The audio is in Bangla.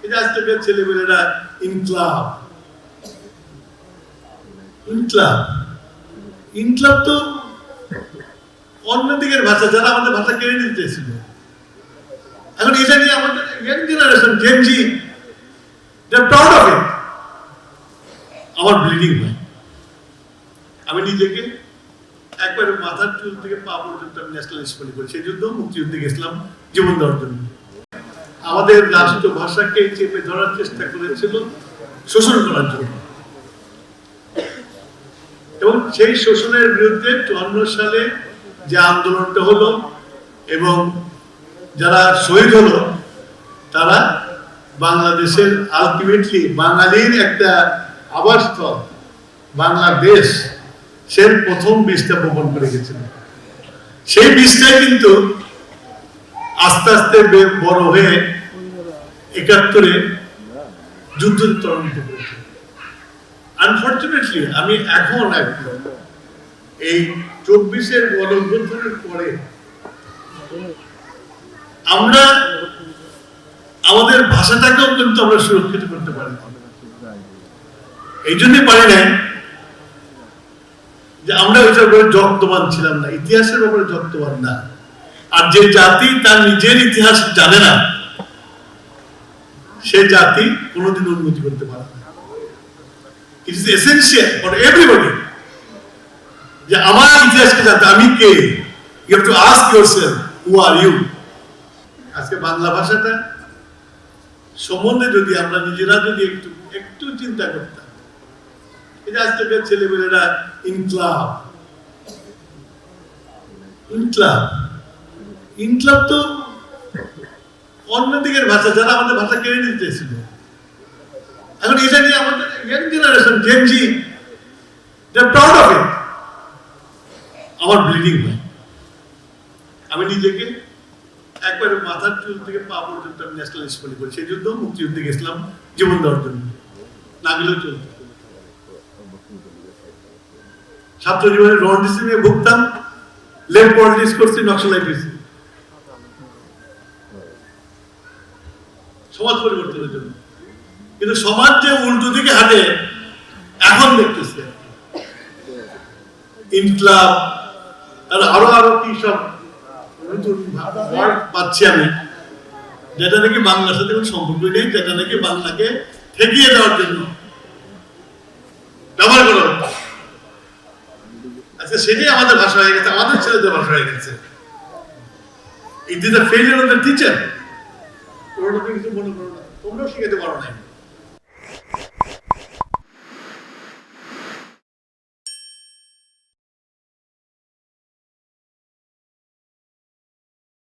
এই যে আজকালকার ছেলেমেয়েরা ইনকলাব ইনকলাব ইনকলাব তো অন্যদিকের ভাষা, যারা আমাদের ভাষা কেড়ে নিতে চেয়েছিল। এখন এটা নিয়ে আমাদের young generation Gen Z they are proud of it. আমার ব্লিডিং হয়, আমি নিজেকে একবারে মাথার চুল থেকে পা পর্যন্ত আমি ন্যাশনাল স্কুলে করি। সেই যুদ্ধ মুক্তিযুদ্ধে গেছিলাম জীবন দেওয়ার জন্য। আমাদের রাষ্ট্র ভাষাকে চেপে ধরার চেষ্টা করেছিল, শোষণ করার জন্য, এবং সেই শোষণের বিরুদ্ধে 54 সালে যে আন্দোলনটা হলো এবং যারা শহীদ হলো, তারা বাংলাদেশের আলটিমেটলি বাঙালির একটা আবাসস্থল বাংলাদেশ, সে প্রথম বীজটা বপন করে গেছিল। সেই বীজটাই কিন্তু আস্তে আস্তে বড় হয়ে 71-এ যুদ্ধ ত্বরান্বিত করেছে। আনফরচুনেটলি আমি এখন এই 24-এর গণঅভ্যুত্থানের পরে আমরা আমাদের ভাষাটাকেও কিন্তু আমরা সুরক্ষিত করতে পারি। এই জন্যই পারি না যে আমরা ওইটার ব্যাপারে যত্নবান ছিলাম না, ইতিহাসের ব্যাপারে যত্নবান না। আর যে জাতি তার নিজের ইতিহাস জানে না, সে জাতি কোনোদিন উন্নতি করতে পারে না। It is essential for everybody যে আমার ইতিহাসকে জানতে আমি কে। You have to ask yourself who are you. আজকে বাংলা ভাষাটা সম্বন্ধে যদি আমরা নিজেরা যদি একটু চিন্তা করতাম, এই যে আজকালকার ছেলেমেয়েরা ইনকলাব ইনকলাব ইনকলাব তো অন্যদিকের ভাষা, যারা আমাদের ভাষা কেড়ে নিতে চেয়েছিল। এখন এটা নিয়ে আমাদের young generation Gen Z they are proud of it. আমার ব্লিডিং হয়, আমি নিজেকে একবারে মাথার চুল থেকে পা পর্যন্ত আমি ন্যাশনাল স্কুলে করি। সেই যুদ্ধ মুক্তিযুদ্ধে গেছিলাম জীবন দেওয়ার জন্য, না গেলেও চলতো। ছাত্র জীবনে রণনীতি নিয়ে ভুগতাম, লেফট পলিটিক্স করছি, নকশালাইট হয়েছি সমাজ পরিবর্তনের জন্য। কিন্তু সমাজ যে উল্টো দিকে হাঁটে এখন দেখতেছে ইনকলাব আর আরো আরো কি সব পাচ্ছি আমি, যেটা নাকি বাংলার সাথে কোনো সম্পর্ক নেই, যেটা নাকি বাংলাকে ঠেকিয়ে দেওয়ার জন্য ব্যবহার করা হতো। আচ্ছা, সেটাই আমাদের ভাষা হয়ে গেছে, আমাদের ছেলেদের ভাষা হয়ে গেছে। It is the failure of the teacher. তোমরা কিছু মনে করো না, তোমরাও শিখাতে পারো না।